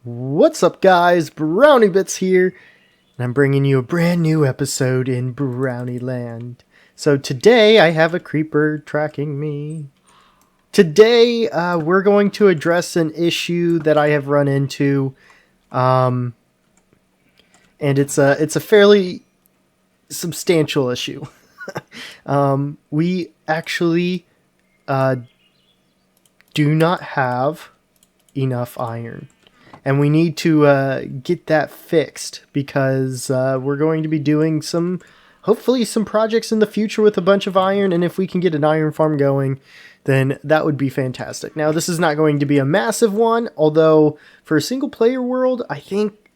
What's up, guys? Brownie Bits here, and I'm bringing you a brand new episode in BrownieLand. So today I have a creeper tracking me. Today we're going to address an issue that I have run into, and it's a fairly substantial issue. We actually do not have enough iron. And we need to get that fixed because we're going to be doing hopefully some projects in the future with a bunch of iron. And if we can get an iron farm going, then that would be fantastic. Now, this is not going to be a massive one, although for a single player world, I think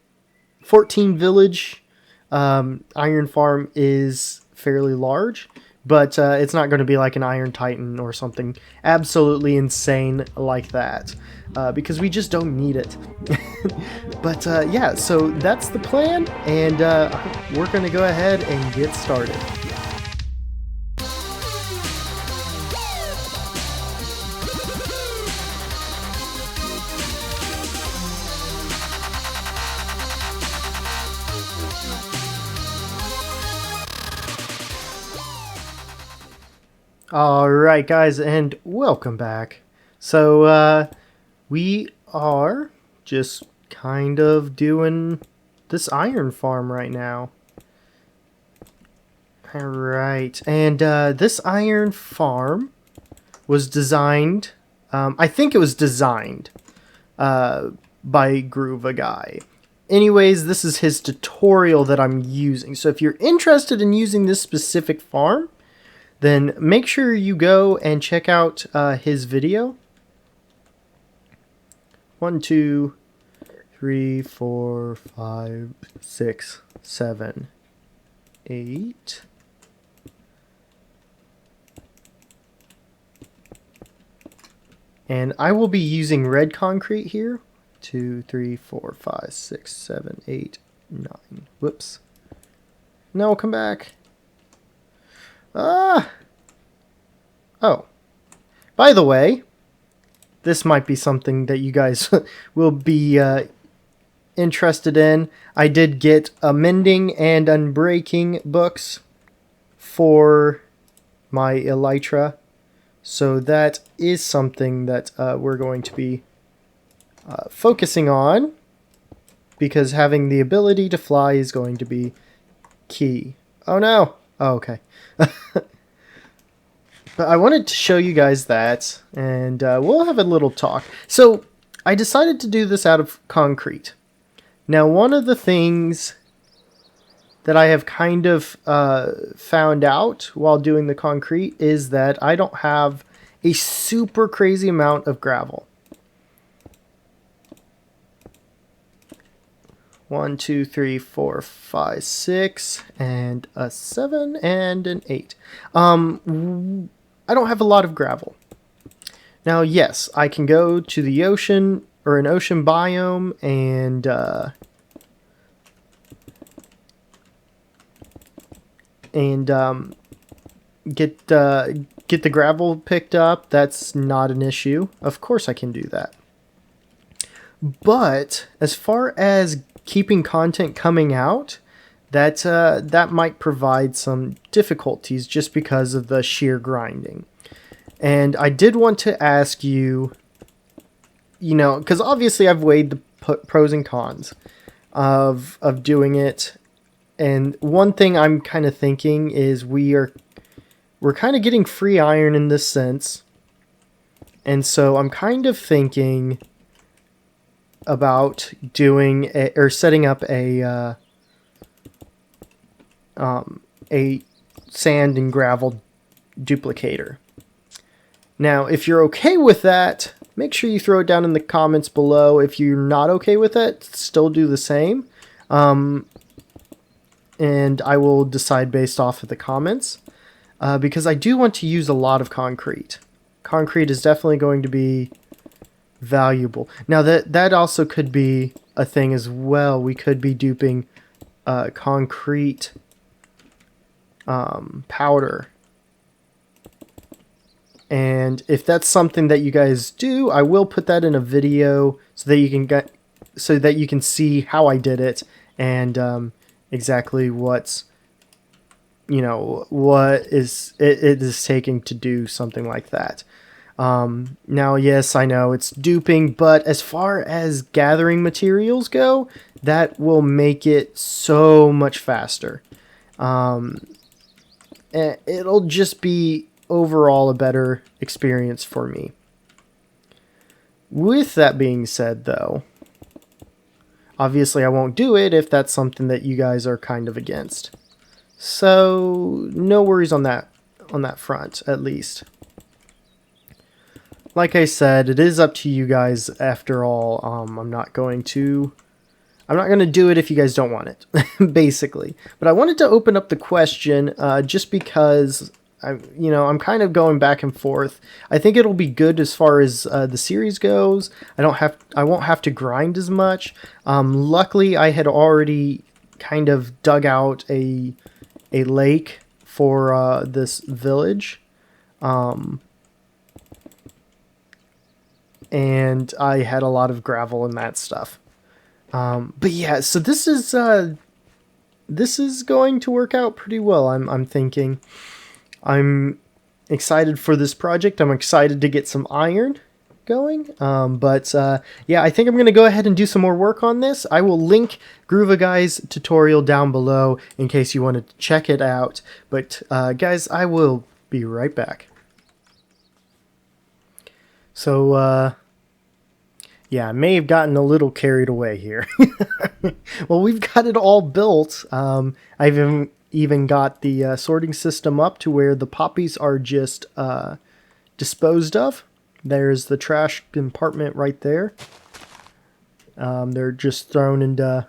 14 village iron farm is fairly large. But it's not going to be like an Iron Titan or something absolutely insane like that. Because we just don't need it. But yeah, so that's the plan. And we're going to go ahead and get started. Alright, guys, and welcome back. So, we are just kind of doing this iron farm right now. Alright, and this iron farm was designed, I think it was designed by Gruva guy. Anyways, this is his tutorial that I'm using. So if you're interested in using this specific farm, then make sure you go and check out his video. 1, 2, 3, 4, 5, 6, 7, 8. And I will be using red concrete here. 2, 3, 4, 5, 6, 7, 8, 9. Whoops. No, come back. Oh, by the way, this might be something that you guys will be interested in. I did get mending and unbreaking books for my elytra, so that is something that we're going to be focusing on, because having the ability to fly is going to be key. Oh no! Oh, okay. But I wanted to show you guys that, and we'll have a little talk. So, I decided to do this out of concrete. Now, one of the things that I have kind of found out while doing the concrete is that I don't have a super crazy amount of gravel. 1, 2, 3, 4, 5, 6, and a 7, and an 8. I don't have a lot of gravel. Now, yes, I can go to the ocean, or an ocean biome, and get the gravel picked up. That's not an issue. Of course I can do that. But as far as keeping content coming out, that might provide some difficulties just because of the sheer grinding. And I did want to ask you, because obviously I've weighed the pros and cons of doing it. And one thing I'm kind of thinking is we're kind of getting free iron in this sense. And so I'm kind of thinking about doing or setting up a sand and gravel duplicator. Now, if you're okay with that, make sure you throw it down in the comments below. If you're not okay with it, still do the same. And I will decide based off of the comments. Because I do want to use a lot of concrete. Concrete is definitely going to be valuable. Now, that also could be a thing as well. We could be duping concrete powder. And if that's something that you guys do, I will put that in a video so that you can so that you can see how I did it and exactly what's, you know, what it is taking to do something like that. Now, yes, I know it's duping, but as far as gathering materials go, that will make it so much faster. And it'll just be overall a better experience for me. With that being said, though, obviously I won't do it if that's something that you guys are kind of against. So, no worries on that front, at least. Like I said, it is up to you guys after all. I'm not going to do it if you guys don't want it, basically. But I wanted to open up the question just because I'm kind of going back and forth. I think it'll be good as far as the series goes. I won't have to grind as much. Luckily, I had already kind of dug out a lake for this village. And I had a lot of gravel and that stuff. But yeah, so this is going to work out pretty well. I'm thinking. I'm excited for this project. I'm excited to get some iron going. Yeah, I think I'm going to go ahead and do some more work on this. I will link Gruva Guy's tutorial down below in case you want to check it out. But guys, I will be right back. So, yeah, I may have gotten a little carried away here. Well, we've got it all built. I've even got the sorting system up to where the poppies are just disposed of. There's the trash compartment right there. They're just thrown into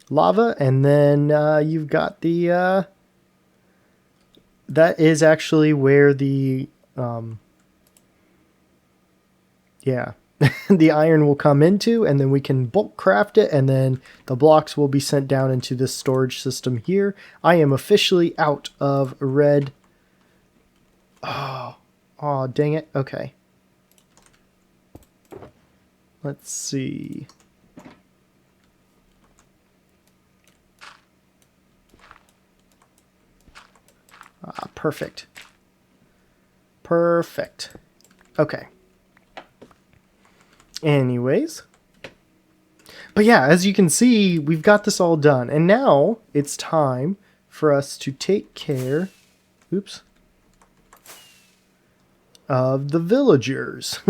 lava, and then you've got the... that is actually where the... yeah, the iron will come into, and then we can bulk craft it, and then the blocks will be sent down into this storage system here. I am officially out of red. Oh, dang it. Okay. Let's see. Perfect. Perfect. Okay. Anyways. But yeah, as you can see, we've got this all done. And now it's time for us to take care, of the villagers,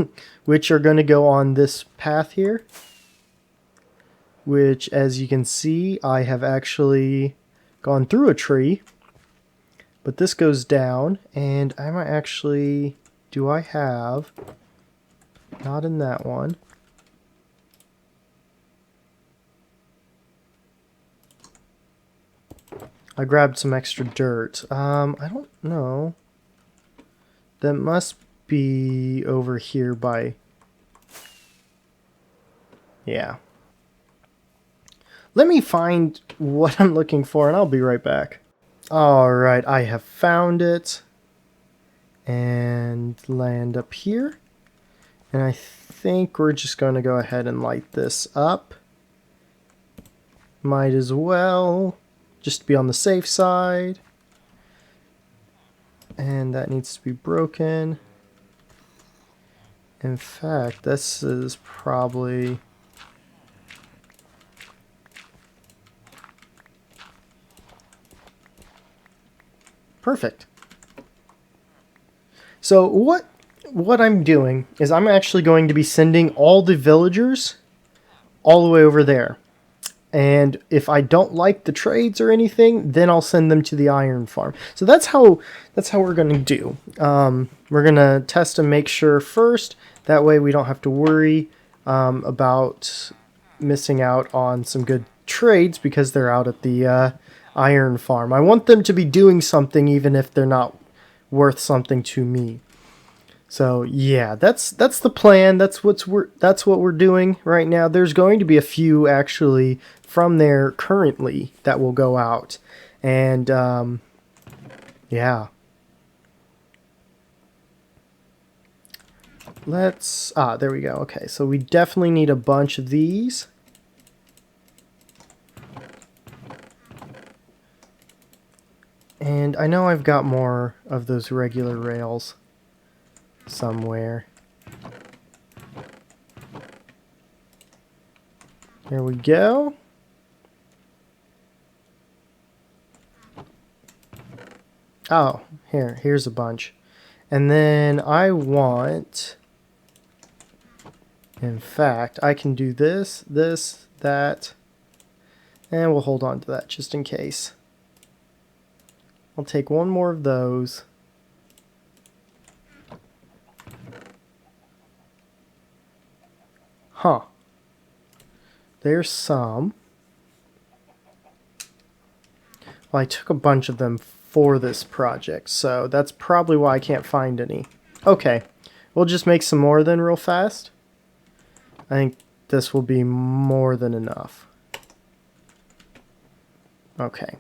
which are going to go on this path here. Which, as you can see, I have actually gone through a tree. But this goes down, and I might actually... Do I have... Not in that one. I grabbed some extra dirt. I don't know. That must be over here by... Yeah. Let me find what I'm looking for, and I'll be right back. Alright, I have found it. And land up here. And I think we're just going to go ahead and light this up. Might as well, just to be on the safe side. And that needs to be broken. In fact, this is probably... Perfect. So what I'm doing is I'm actually going to be sending all the villagers all the way over there. And if I don't like the trades or anything, then I'll send them to the iron farm. So that's how we're going to do. We're going to test and make sure first. That way we don't have to worry about missing out on some good trades because they're out at the iron farm. I want them to be doing something even if they're not worth something to me. So yeah, that's the plan. That's what we're doing right now. There's going to be a few actually from there currently that will go out, and yeah. There we go. Okay, so we definitely need a bunch of these. And I know I've got more of those regular rails somewhere. There we go. Oh, here's a bunch. And then I want... In fact, I can do this, this, that, and we'll hold on to that just in case. I'll take one more of those. Huh. There's some. Well, I took a bunch of them for this project, so that's probably why I can't find any. Okay, we'll just make some more then real fast. I think this will be more than enough. Okay.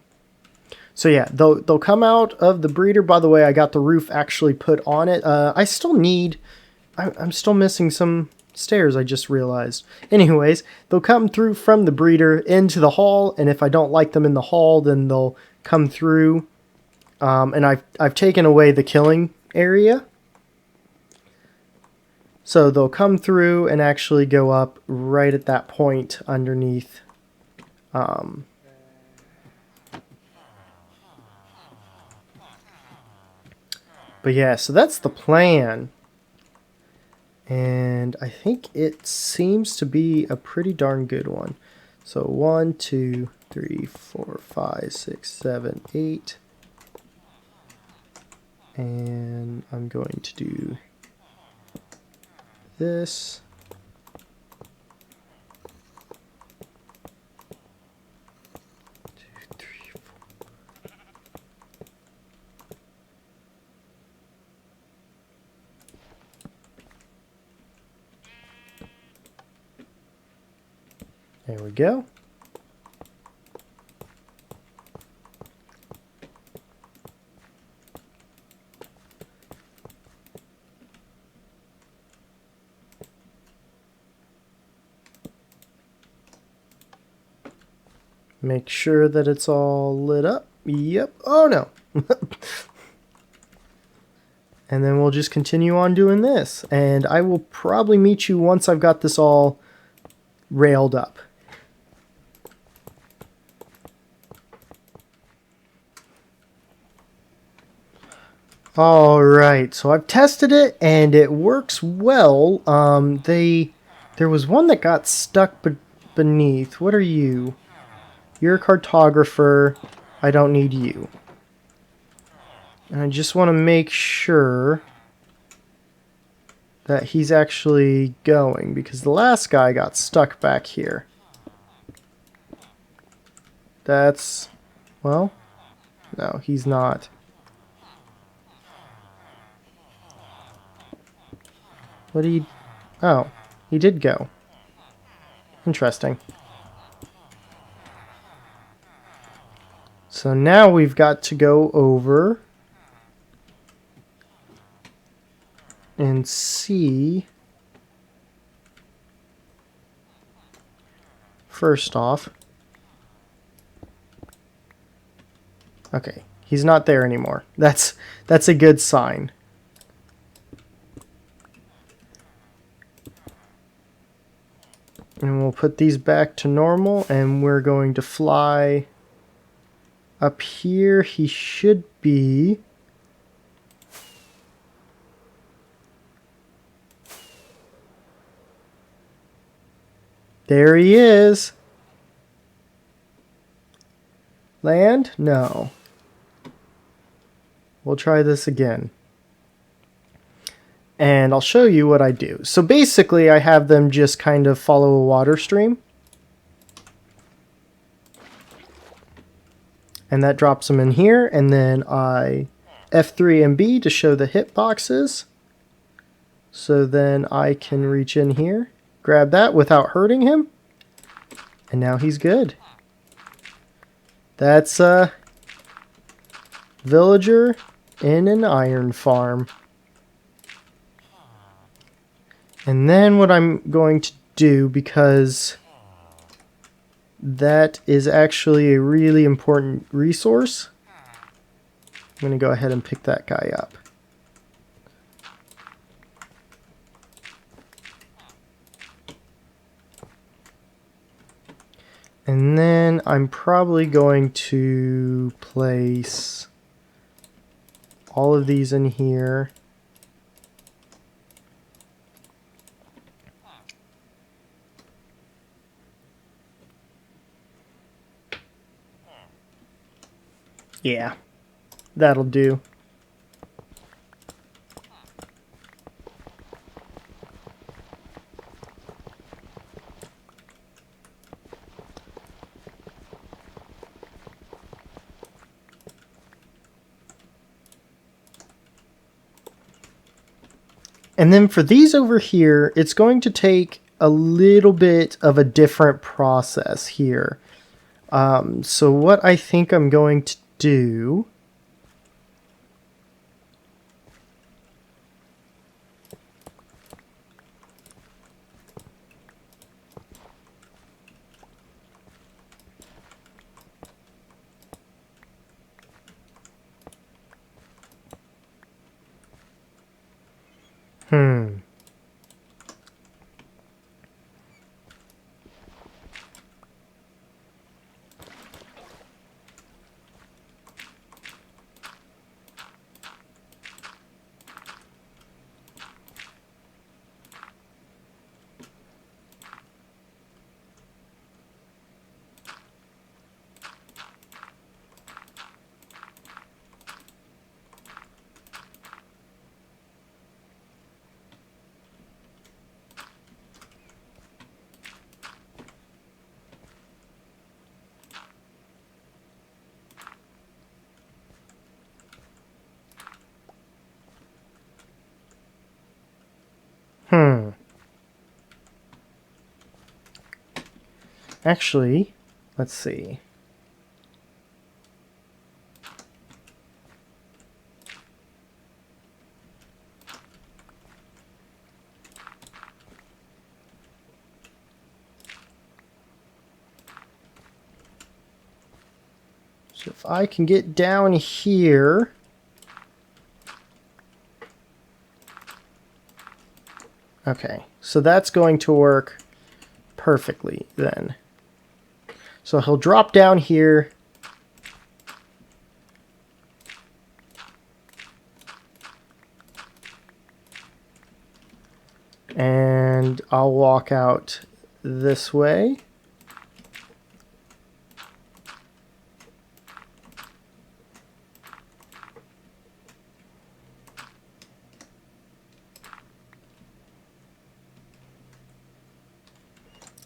So yeah, they'll come out of the breeder. By the way, I got the roof actually put on it. I still need... I'm still missing some stairs, I just realized. Anyways, they'll come through from the breeder into the hall, and if I don't like them in the hall, then they'll come through. And I've taken away the killing area. So they'll come through and actually go up right at that point underneath. But yeah, so that's the plan. And I think it seems to be a pretty darn good one. So 1, 2, 3, 4, 5, 6, 7, 8. And I'm going to do this. There we go. Make sure that it's all lit up. Yep. Oh no. And then we'll just continue on doing this. And I will probably meet you once I've got this all railed up. Alright, so I've tested it and it works well. There was one that got stuck beneath. What are you? You're a cartographer. I don't need you. And I just want to make sure that he's actually going, because the last guy got stuck back here. That's... well, no, he's not. What did he... oh, he did go. Interesting. So now we've got to go over and see. First off. Okay, he's not there anymore. That's a good sign. And we'll put these back to normal, and we're going to fly up here. He should be... there he is. Land? No. We'll try this again. And I'll show you what I do. So basically I have them just kind of follow a water stream. And that drops them in here. And then I F3 and B to show the hitboxes. So then I can reach in here, grab that without hurting him. And now he's good. That's a villager in an iron farm. And then what I'm going to do, because that is actually a really important resource, I'm going to go ahead and pick that guy up. And then I'm probably going to place all of these in here. Yeah, that'll do. And then for these over here, it's going to take a little bit of a different process here. So what I think I'm going to do... Hmm. Actually, let's see. So if I can get down here... Okay, so that's going to work perfectly then. So he'll drop down here. And I'll walk out this way.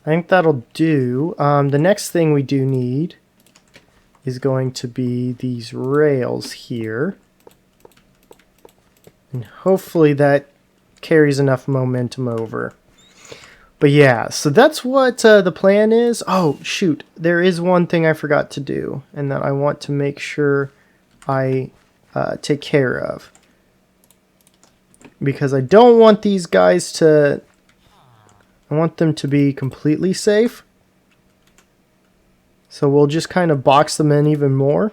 I think that'll do. The next thing we do need is going to be these rails here. And hopefully that carries enough momentum over. But yeah, so that's what the plan is. Oh, shoot. There is one thing I forgot to do, and that I want to make sure I take care of. Because I don't want these guys to... I want them to be completely safe. So we'll just kind of box them in even more.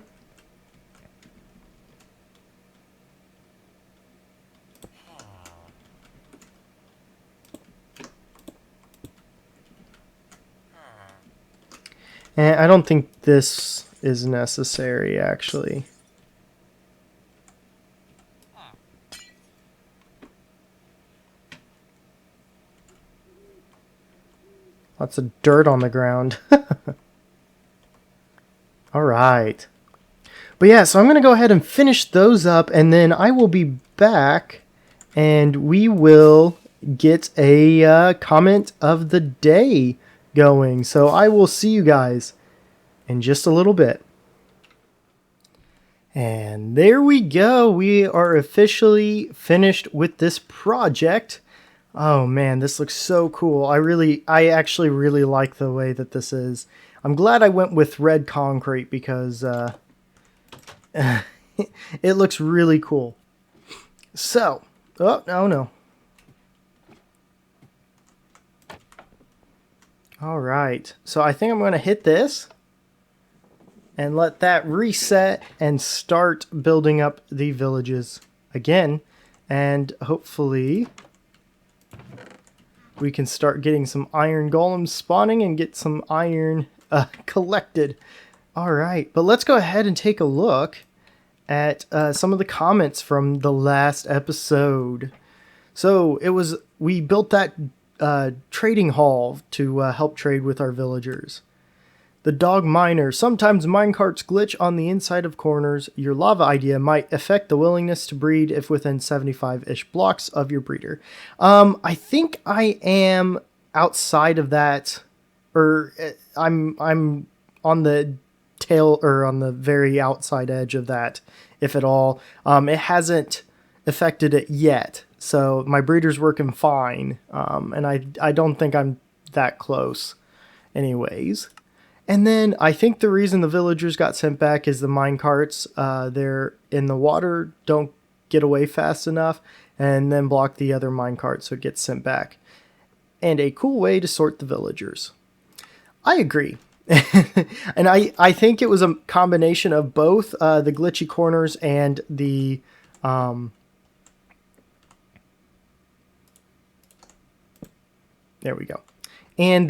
And I don't think this is necessary, actually. Lots of dirt on the ground. All right. But yeah, so I'm going to go ahead and finish those up, and then I will be back, and we will get a comment of the day going. So I will see you guys in just a little bit. And there we go. We are officially finished with this project. Oh man, this looks so cool. I actually really like the way that this is. I'm glad I went with red concrete because it looks really cool. So, oh, no. All right, so I think I'm going to hit this. and let that reset and start building up the villages again. And hopefully we can start getting some iron golems spawning and get some iron collected. All right, but let's go ahead and take a look at some of the comments from the last episode. So we built that trading hall to help trade with our villagers. The dog miner. Sometimes minecarts glitch on the inside of corners. Your lava idea might affect the willingness to breed if within 75-ish blocks of your breeder. I think I am outside of that, or I'm on the tail, or on the very outside edge of that, if at all. It hasn't affected it yet, so my breeder's working fine, and I don't think I'm that close anyways. And then I think the reason the villagers got sent back is the minecarts, they're in the water, don't get away fast enough, and then block the other minecart, so it gets sent back. And a cool way to sort the villagers. I agree. And I think it was a combination of both the glitchy corners and the... there we go. And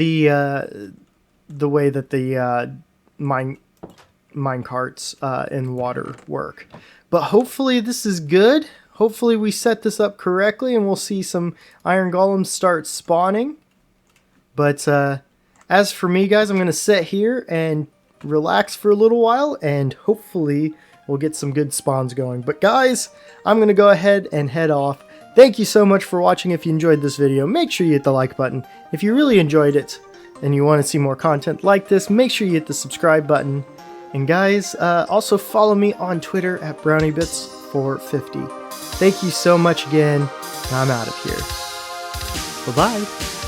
the way that the mine carts in water work. But hopefully this is good. Hopefully we set this up correctly and we'll see some iron golems start spawning. But as for me, guys, I'm going to sit here and relax for a little while, and hopefully we'll get some good spawns going. But guys, I'm going to go ahead and head off. Thank you so much for watching. If you enjoyed this video, make sure you hit the like button. If you really enjoyed it and you want to see more content like this, make sure you hit the subscribe button. And guys, also follow me on Twitter at BrownieBits450. Thank you so much again, and I'm out of here. Bye-bye.